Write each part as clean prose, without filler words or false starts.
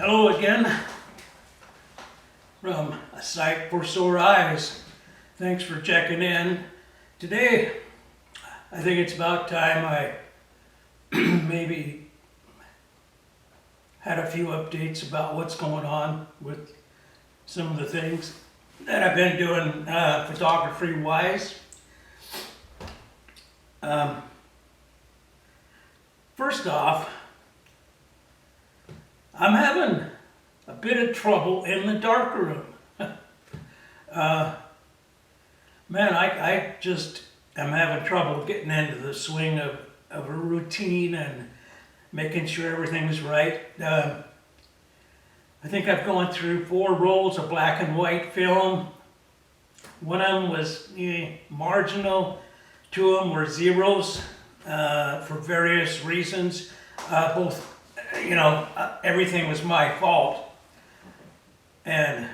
Hello again from A Sight for Sore Eyes. Thanks for checking in. Today, I think it's about time I maybe had a few updates about what's going on with some of the things that I've been doing photography-wise. First off, I'm having a bit of trouble in the darkroom. Man, I just am having trouble getting into the swing of a routine and making sure everything's right. I think I've gone through 4 rolls of black and white film. One of them was marginal, 2 of them were zeros for various reasons. Everything was my fault. And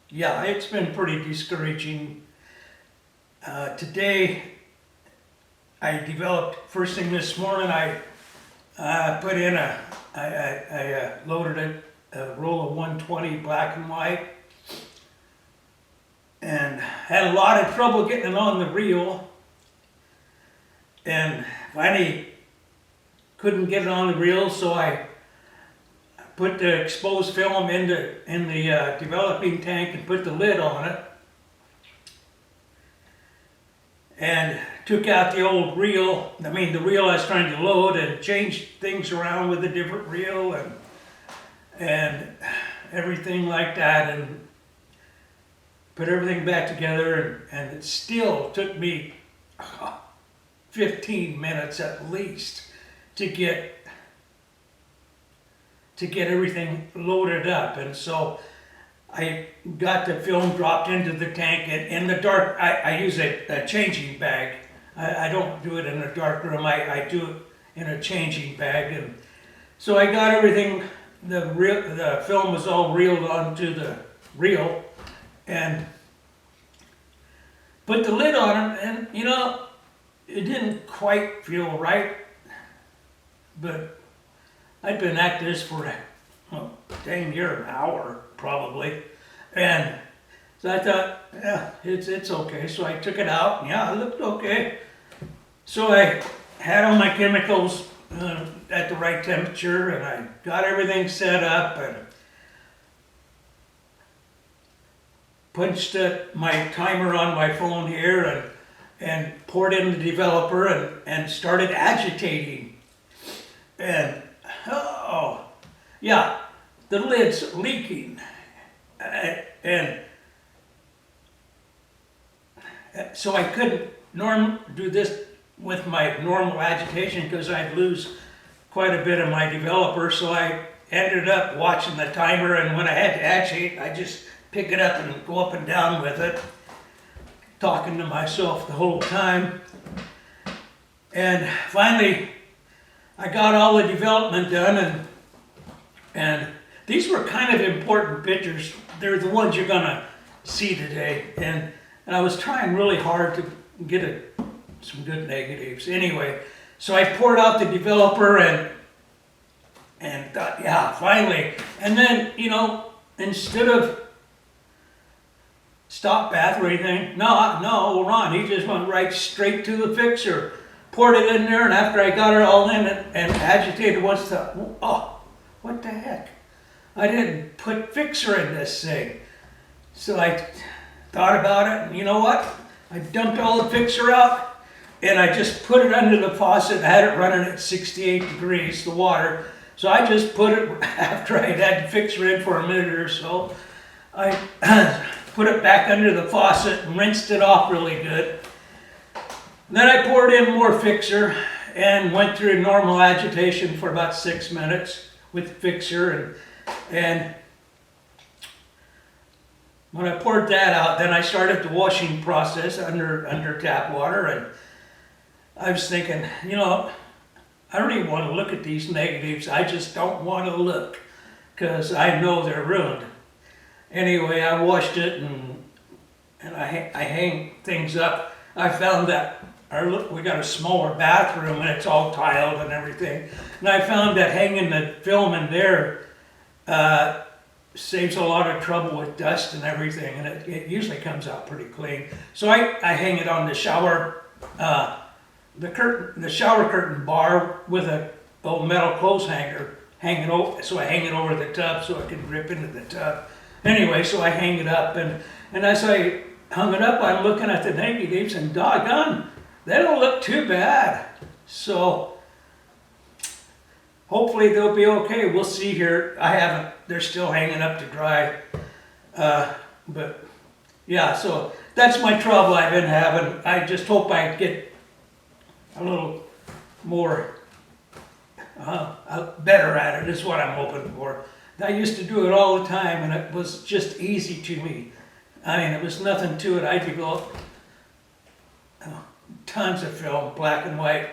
yeah, it's been pretty discouraging. Today, I developed, first thing this morning, I loaded a roll of 120 black and white and had a lot of trouble getting it on the reel, and finally couldn't get it on the reel, so I put the exposed film in the developing tank and put the lid on it, and took out the old reel. The reel I was trying to load, and changed things around with a different reel and everything like that, and put everything back together, and it still took me 15 minutes at least to get everything loaded up. And so I got the film dropped into the tank, and in the dark, I use a changing bag. I don't do it in a dark room, I do it in a changing bag. And so I got everything, the film was all reeled onto the reel, and put the lid on it, and it didn't quite feel right, but I'd been at this for a dang near an hour probably, and so I thought, yeah, it's okay. So I took it out, and yeah, it looked okay. So I had all my chemicals at the right temperature, and I got everything set up, and punched my timer on my phone here, and poured in the developer, and started agitating. And oh yeah, the lid's leaking, and so I couldn't do this with my normal agitation, because I'd lose quite a bit of my developer. So I ended up watching the timer, and when I had to agitate, I just pick it up and go up and down with it, talking to myself the whole time. And finally, I got all the development done, and these were kind of important pictures. They're the ones you're gonna see today, and I was trying really hard to get some good negatives. Anyway, so I poured out the developer and thought, yeah, finally. And then, instead of stop bath or anything, no, Ron, he just went right straight to the fixer. Poured it in there, and after I got it all in and agitated once, thought, oh, what the heck? I didn't put fixer in this thing. So I thought about it, and you know what? I dumped all the fixer out, and I just put it under the faucet. I had it running at 68 degrees, the water. So I just put it, after I had the fixer in for a minute or so, I put it back under the faucet and rinsed it off really good. Then I poured in more fixer and went through normal agitation for about 6 minutes with fixer, and when I poured that out, then I started the washing process under tap water, and I was thinking, I don't even want to look at these negatives. I just don't want to look, because I know they're ruined. Anyway, I washed it, and I hang things up. I found that we got a smaller bathroom, and it's all tiled and everything. And I found that hanging the film in there Saves a lot of trouble with dust and everything, and it usually comes out pretty clean. So I hang it on the shower, the shower curtain bar with a old metal clothes hanger, so I hang it over the tub so it can drip into the tub. Anyway, so I hang it up, and as I hung it up, I'm looking at the negatives, and doggone, they don't look too bad. So hopefully they'll be okay. We'll see here. They're still hanging up to dry. But yeah, so that's my trouble I've been having. I just hope I get a little more, better at it is what I'm hoping for. I used to do it all the time, and it was just easy to me. I mean, it was nothing to it. I developed tons of film, black and white,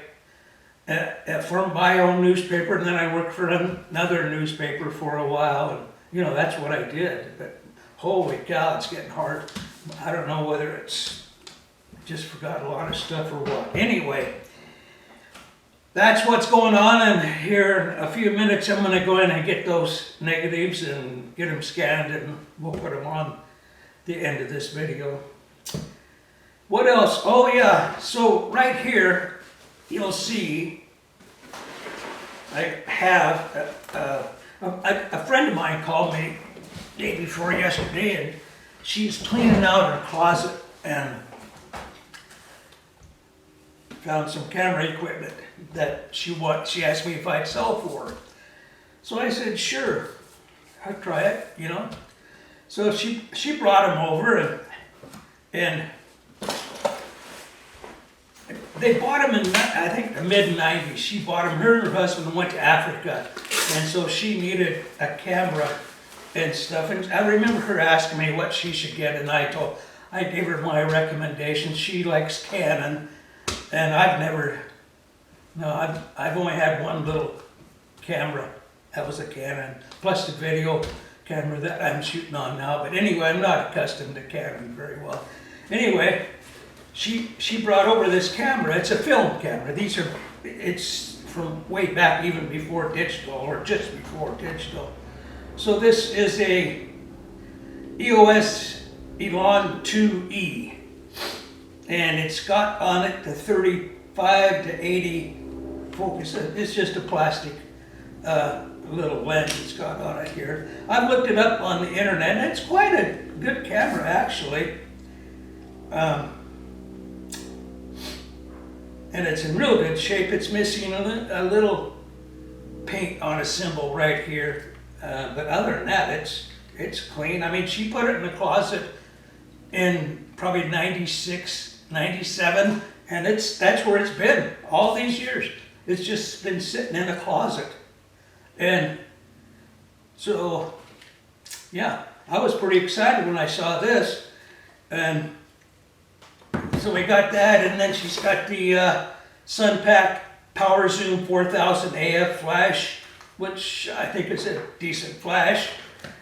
from my own newspaper, and then I worked for another newspaper for a while, and you know, that's what I did. But holy cow, it's getting hard. I don't know whether it's just forgot a lot of stuff or what. Anyway, that's what's going on, and here in a few minutes I'm going to go in and get those negatives and get them scanned, and we'll put them on the end of this video. What else? Oh yeah, so right here you'll see I have a friend of mine called me day before yesterday, and she's cleaning out her closet and found some camera equipment that she asked me if I'd sell for her. So I said, sure, I'd try it, you know. So she brought them over, and they bought them in, I think, the mid-90s. She bought them. Her and her husband went to Africa, and so she needed a camera and stuff. And I remember her asking me what she should get, and I gave her my recommendations. She likes Canon, and I've only had one little camera. That was a Canon, plus the video camera that I'm shooting on now. But anyway, I'm not accustomed to Canon very well. Anyway, she brought over this camera. It's a film camera. It's from way back, even before digital, or just before digital. So this is a EOS Elan 2E, and it's got on it the 35 to 80 focus. It's just a plastic little lens it's got on it here. I've looked it up on the internet, and it's quite a good camera, actually. And it's in real good shape. It's missing a little paint on a symbol right here. But other than that, it's clean. I mean, she put it in the closet in probably 96, 97, and that's where it's been all these years. It's just been sitting in a closet. And so, yeah, I was pretty excited when I saw this. And so we got that, and then she's got the Sunpack Power Zoom 4000 AF flash, which I think is a decent flash.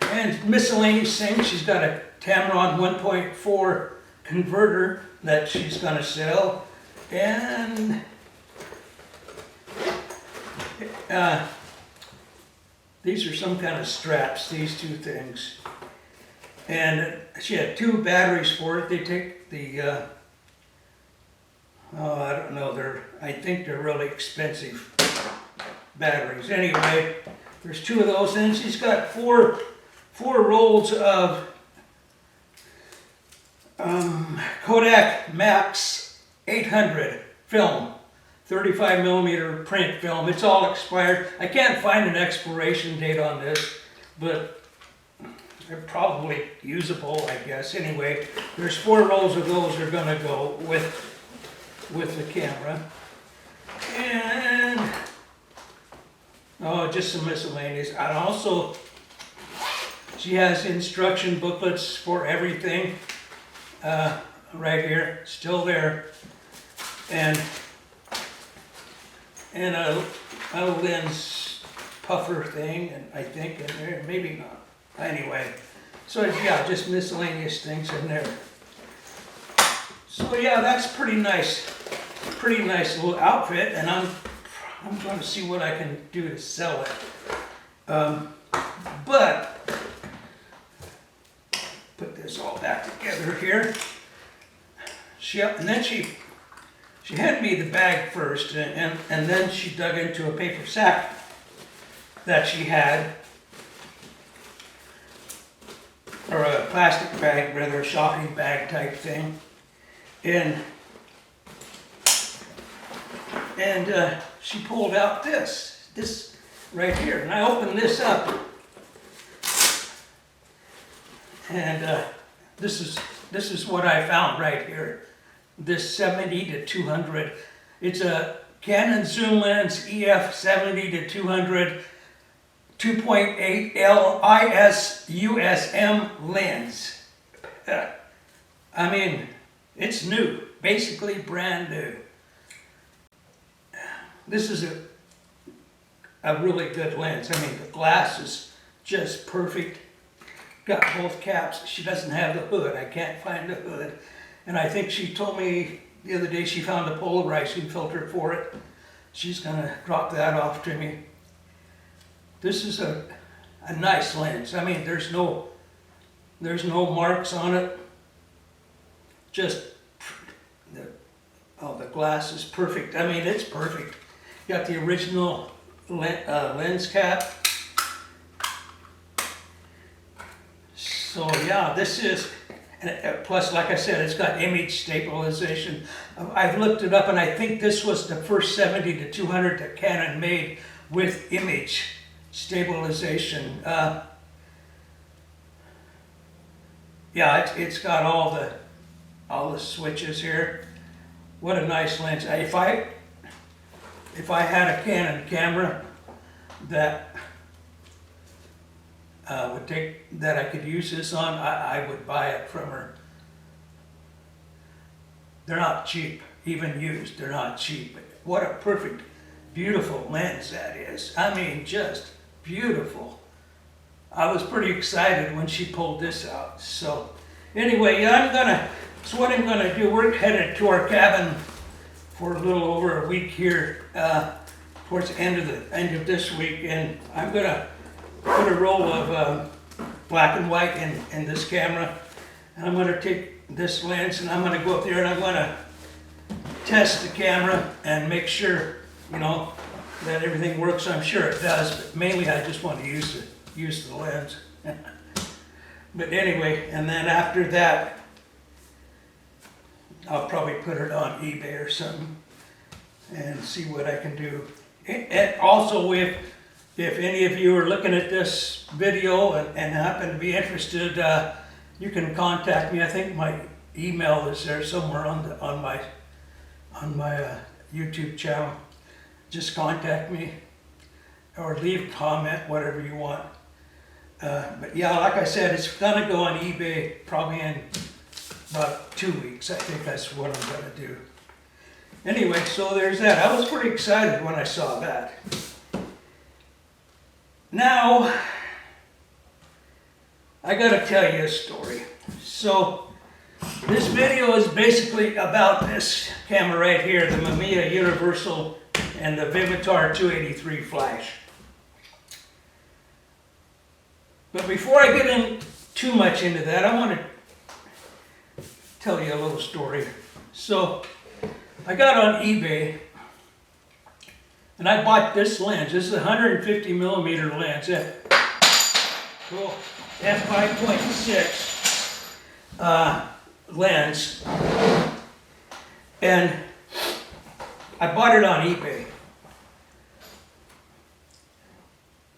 And miscellaneous things, she's got a Tamron 1.4 converter that she's going to sell. And these are some kind of straps, these two things. And she had two batteries for it. They take the, I don't know, I think they're really expensive batteries. Anyway, there's two of those, and she's got four rolls of Kodak Max 800 film, 35 millimeter print film. It's all expired. I can't find an expiration date on this, but they're probably usable, I guess. Anyway, there's 4 rolls of those are going to go with the camera. And just some miscellaneous. And also, she has instruction booklets for everything right here, still there, and a lens puffer thing, and I think in there, maybe not. Anyway, so yeah, just miscellaneous things in there. So yeah, that's pretty nice little outfit, and I'm going to see what I can do to sell it. But, put this all back together here. And then she handed me the bag first, and then she dug into a paper sack that she had, or a plastic bag, rather, a shopping bag type thing. And she pulled out this right here, and I opened this up, and this is what I found right here. This 70 to 200. It's a Canon zoom lens EF 70 to 200 2.8 LIS USM lens. I mean, it's new, basically brand new. This is a really good lens. I mean, the glass is just perfect. Got both caps. She doesn't have the hood. I can't find the hood. And I think she told me the other day she found a polarizing filter for it. She's gonna drop that off to me. This is a nice lens. I mean, there's no marks on it. Just, the glass is perfect. I mean, it's perfect. Got the original lens cap. So yeah, this is, plus like I said, it's got image stabilization. I've looked it up, and I think this was the first 70 to 200 that Canon made with image stabilization. Yeah, it's got all the switches here. What a nice lens. If I had a Canon camera that that I could use this on, I would buy it from her. They're not cheap, even used, they're not cheap. What a perfect, beautiful lens that is. I mean, just beautiful. I was pretty excited when she pulled this out. So anyway, yeah, so what I'm gonna do, we're headed to our cabin for a little over a week here, towards the end of this week, and I'm gonna put a roll of black and white in this camera, and I'm gonna take this lens and I'm gonna go up there and I'm gonna test the camera and make sure, that everything works. I'm sure it does, but mainly I just want to use the lens. But anyway, and then after that, I'll probably put it on eBay or something and see what I can do. And also, if any of you are looking at this video and happen to be interested, you can contact me. I think my email is there somewhere on my YouTube channel. Just contact me or leave a comment, whatever you want. But yeah, like I said, it's gonna go on eBay probably in about 2 weeks. I think that's what I'm gonna do. Anyway, so there's that. I was pretty excited when I saw that. Now, I gotta tell you a story. So, this video is basically about this camera right here, the Mamiya Universal and the Vivitar 283 flash. But before I get in too much into that, I want to tell you a little story. So, I got on eBay and I bought this lens. This is a 150 millimeter lens, f5.6 lens, and I bought it on eBay.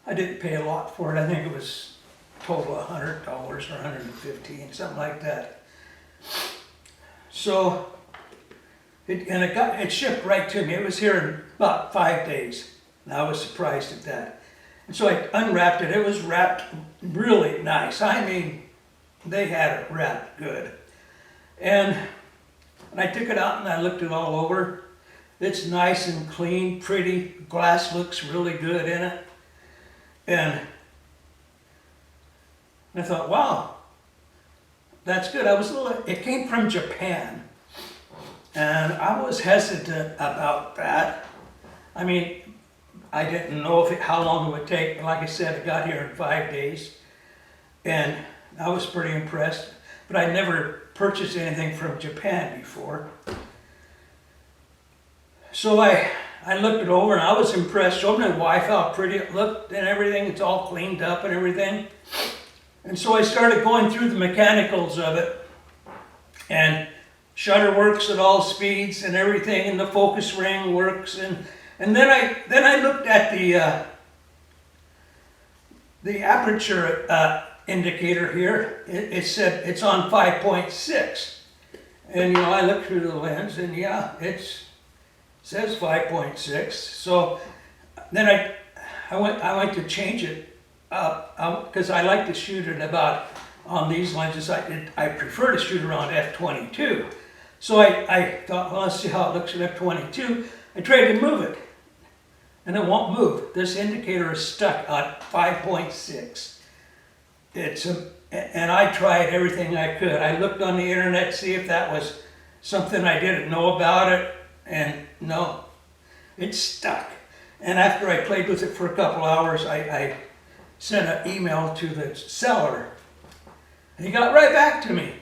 I didn't pay a lot for it. I think it was total $100 or $115, something like that. So, it shipped right to me. It was here in about 5 days. And I was surprised at that. And so I unwrapped it. It was wrapped really nice. I mean, they had it wrapped good. And I took it out and I looked it all over. It's nice and clean, pretty. Glass looks really good in it. And I thought, wow, that's good. It came from Japan. And I was hesitant about that. I mean, I didn't know how long it would take. Like I said, I got here in 5 days, and I was pretty impressed. But I never purchased anything from Japan before. So I looked it over and I was impressed. Showed my wife how pretty it looked and everything. It's all cleaned up and everything. And so I started going through the mechanicals of it. And shutter works at all speeds and everything, and the focus ring works. And then I looked at the aperture indicator here. It said it's on 5.6. And I looked through the lens and yeah, it says 5.6. So then I went to change it up because I like to shoot it about, on these lenses, I prefer to shoot around f/22. So I thought, well, let's see how it looks at f/22. I tried to move it, and it won't move. This indicator is stuck at 5.6. And I tried everything I could. I looked on the internet to see if that was something I didn't know about it, and no, it's stuck. And after I played with it for a couple hours, I sent an email to the seller. And he got right back to me.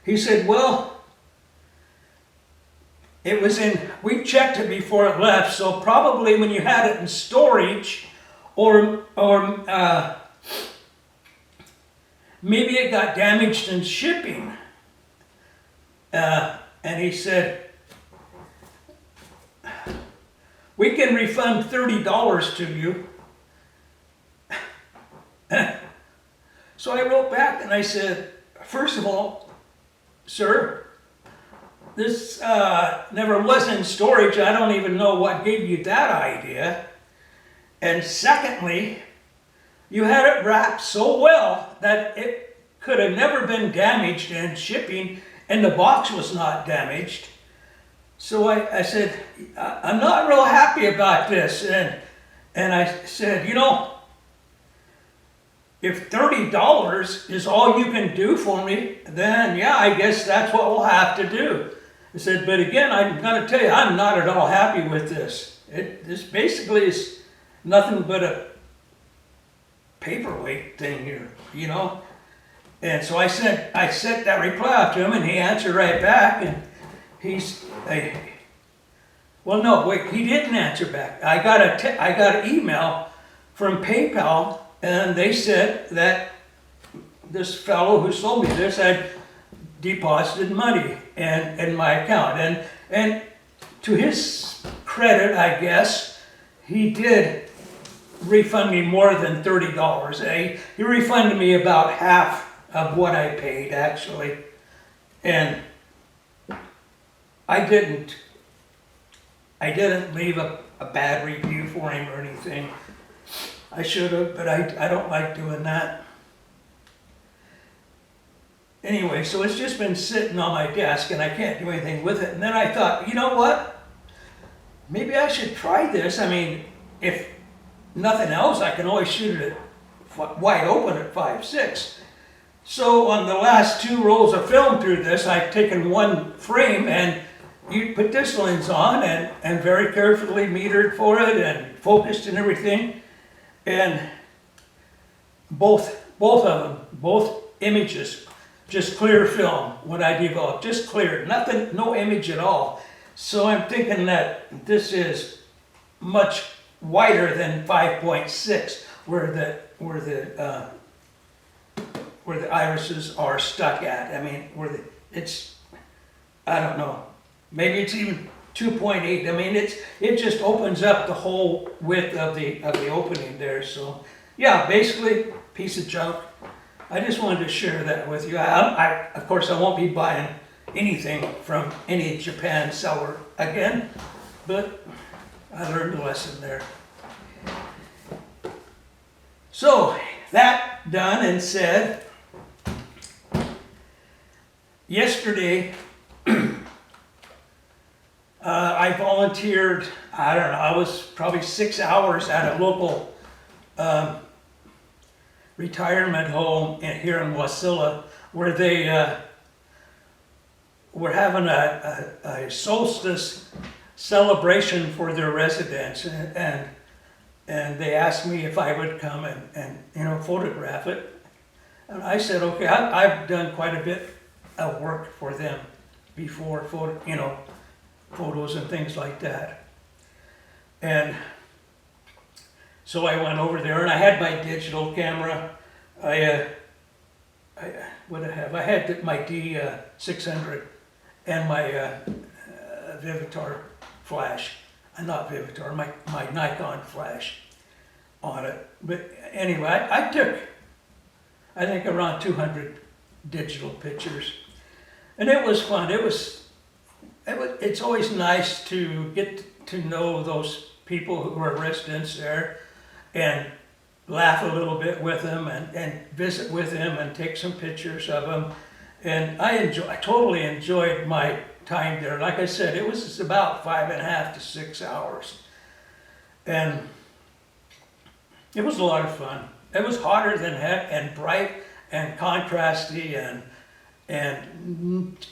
He said, well, we checked it before it left, so probably when you had it in storage, or maybe it got damaged in shipping. And he said, we can refund $30 to you. So I wrote back and I said, first of all, sir, this never was in storage. I don't even know what gave you that idea. And secondly, you had it wrapped so well that it could have never been damaged in shipping, and the box was not damaged. So I said, I'm not real happy about this. And I said, if $30 is all you can do for me, then yeah, I guess that's what we'll have to do. I said, but again, I'm going to tell you, I'm not at all happy with this. This basically is nothing but a paperweight thing here, And so I sent that reply out to him, and he answered right back, and well, no, wait, he didn't answer back. I got an email from PayPal, and they said that this fellow who sold me this had deposited money in my account. And to his credit, I guess, he did refund me more than $30. He refunded me about half of what I paid, actually. And I didn't leave a bad review for him or anything. I should have, but I don't like doing that. Anyway, so it's just been sitting on my desk and I can't do anything with it. And then I thought, you know what? Maybe I should try this. I mean, if nothing else, I can always shoot it at wide open at 5.6. So on the last 2 rolls of film through this, I've taken one frame and you put this lens on and very carefully metered for it and focused and everything. And both of them, both images, just clear film, what I developed, just clear, nothing, no image at all. So I'm thinking that this is much wider than 5.6, where the irises are stuck at. I mean, I don't know, maybe it's even 2.8. I mean, it just opens up the whole width of the opening there. So yeah, basically piece of junk. I just wanted to share that with you. Of course, I won't be buying anything from any Japan seller again, but I learned a lesson there. So that done and said, yesterday I volunteered, I don't know, I was probably 6 hours at a local retirement home here in Wasilla, where they were having a solstice celebration for their residents, and they asked me if I would come and you know, photograph it. And I said, okay, I've done quite a bit of work for them before, you know, photos and things like that. And so I went over there, and I had my digital camera. What I have? I had my D600 and my Vivitar flash. Not Vivitar, my Nikon flash on it. But anyway, I took, I think, around 200 digital pictures, and it was fun. It's always nice to get to know those people who are residents there, and laugh a little bit with them, and visit with them, and take some pictures of them. And I totally enjoyed my time there. Like I said, it was about 5.5 to 6 hours, and it was a lot of fun. It was hotter than heck, and bright and contrasty, and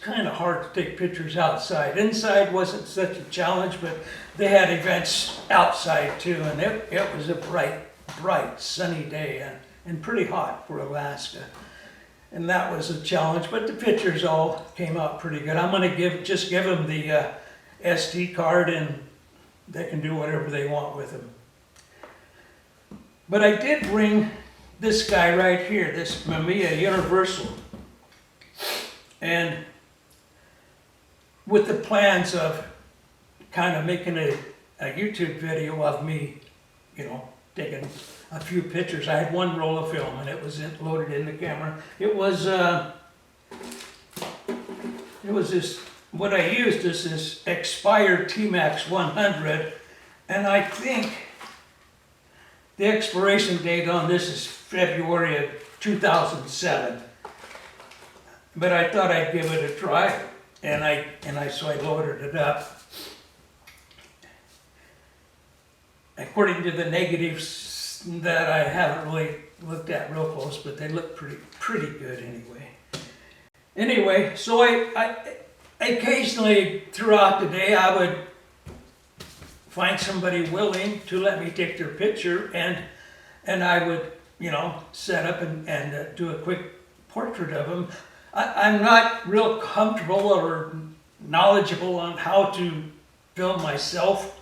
kind of hard to take pictures outside. Inside wasn't such a challenge, but they had events outside too, and it was a bright sunny day, and pretty hot for Alaska. And that was a challenge, but the pictures all came out pretty good. I'm going to just give them the SD card, and they can do whatever they want with them. But I did bring this guy right here, this Mamiya Universal, and with the plans of kind of making a YouTube video of me, you know, taking a few pictures. I had one roll of film, and it was loaded in the camera. It was this, what I used is this expired T-Max 100, and I think the expiration date on this is February of 2007. But I thought I'd give it a try, so I loaded it up. According to the negatives that I haven't really looked at real close, but they look pretty good anyway. Anyway, so I occasionally throughout the day I would find somebody willing to let me take their picture, and I would, you know, set up and do a quick portrait of them. I'm not real comfortable or knowledgeable on how to film myself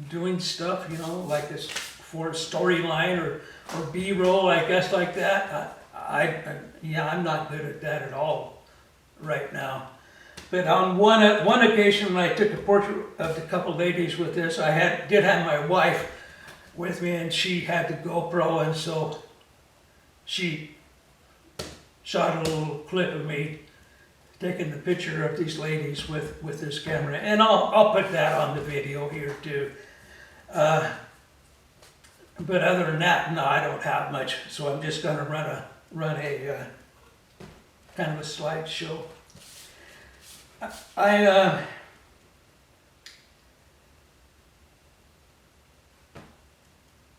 doing stuff, you know, like this for a storyline or B-roll, I guess, like that. I'm not good at that at all right now. But on one occasion when I took a portrait of the couple ladies with this, I did have my wife with me, and she had the GoPro, and so she shot a little clip of me taking the picture of these ladies with this camera, and I'll put that on the video here too. But other than that, no, I don't have much, so I'm just going to run a kind of a slideshow.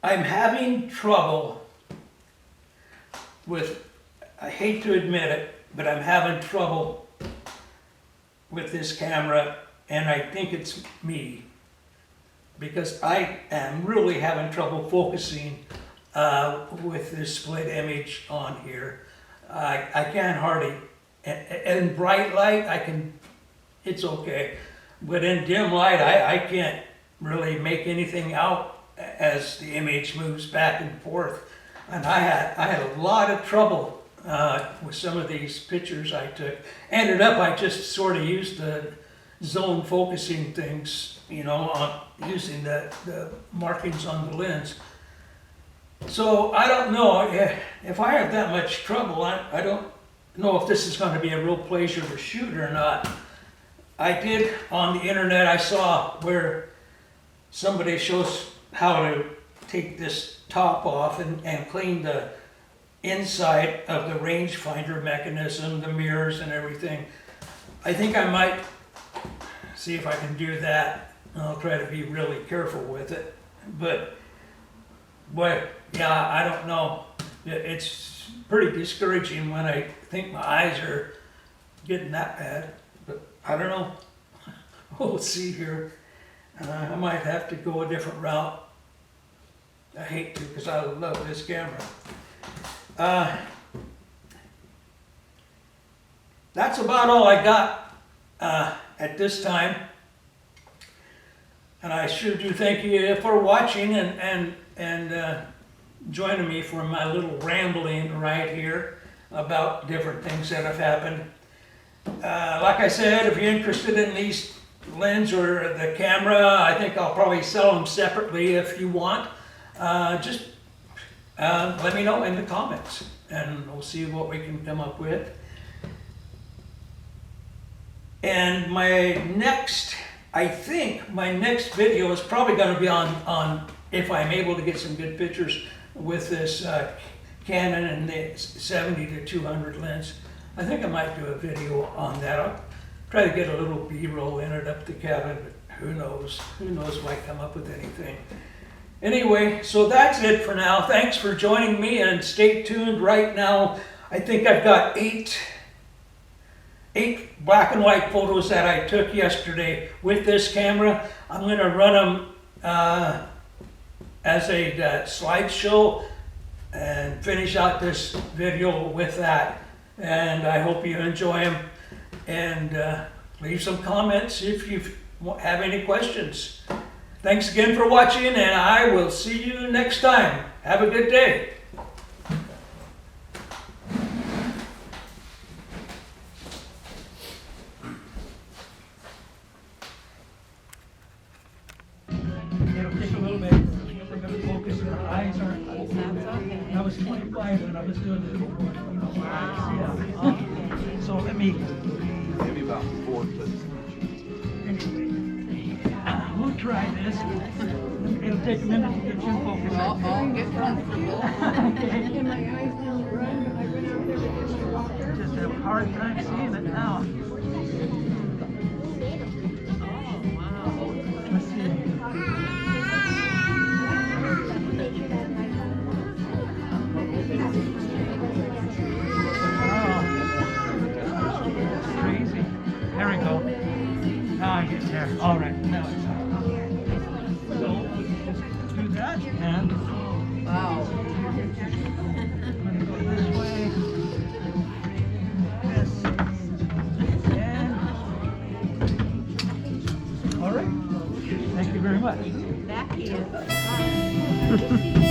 I'm having trouble with, I hate to admit it, but I'm having trouble with this camera, and I think it's me, because I am really having trouble focusing with this split image on here. I can't hardly, in bright light it's okay, but in dim light I can't really make anything out as the image moves back and forth. And I had a lot of trouble with some of these pictures I took. Ended up, I just sort of used the zone focusing things, you know, on using the markings on the lens. So I don't know if I have that much trouble. I don't know if this is going to be a real pleasure to shoot or not. I did on the internet, I saw where somebody shows how to take this top off and clean the inside of the rangefinder mechanism, the mirrors and everything. I think I might see if I can do that. I'll try to be really careful with it. But boy, yeah, I don't know. It's pretty discouraging when I think my eyes are getting that bad. But I don't know. We'll see here. I might have to go a different route. I hate to because I love this camera. That's about all I got at this time. And I sure do thank you for watching and joining me for my little rambling right here about different things that have happened. Like I said, if you're interested in these lens or the camera, I think I'll probably sell them separately if you want. Just let me know in the comments and we'll see what we can come up with. And I think my next video is probably going to be on if I'm able to get some good pictures with this Canon and the 70-200 lens. I think I might do a video on that. I'll try to get a little B-roll in it up the cabin, but who knows? Who knows if I come up with anything. Anyway, so that's it for now. Thanks for joining me and stay tuned. Right now, I think I've got eight black and white photos that I took yesterday with this camera. I'm going to run them as a slideshow and finish out this video with that. And I hope you enjoy them. And leave some comments if you have any questions. Thanks again for watching, and I will see you next time. Have a good day. It'll take a little bit. We're going to focus. Our eyes aren't open. I was 25 when I was doing this before. Yeah. So let me. Maybe about 4 clips. We'll try this. It'll take a minute to get you in focus. I'll get comfortable. Okay. And my eyes don't run, but I went out there to get my walker. Just have a hard time seeing it now. Let's see. Oh, crazy. There we go. Now I get there. All right. Now it's on. So do that and Wow. I'm gonna go this way. This. And all right. Thank you very much. That is.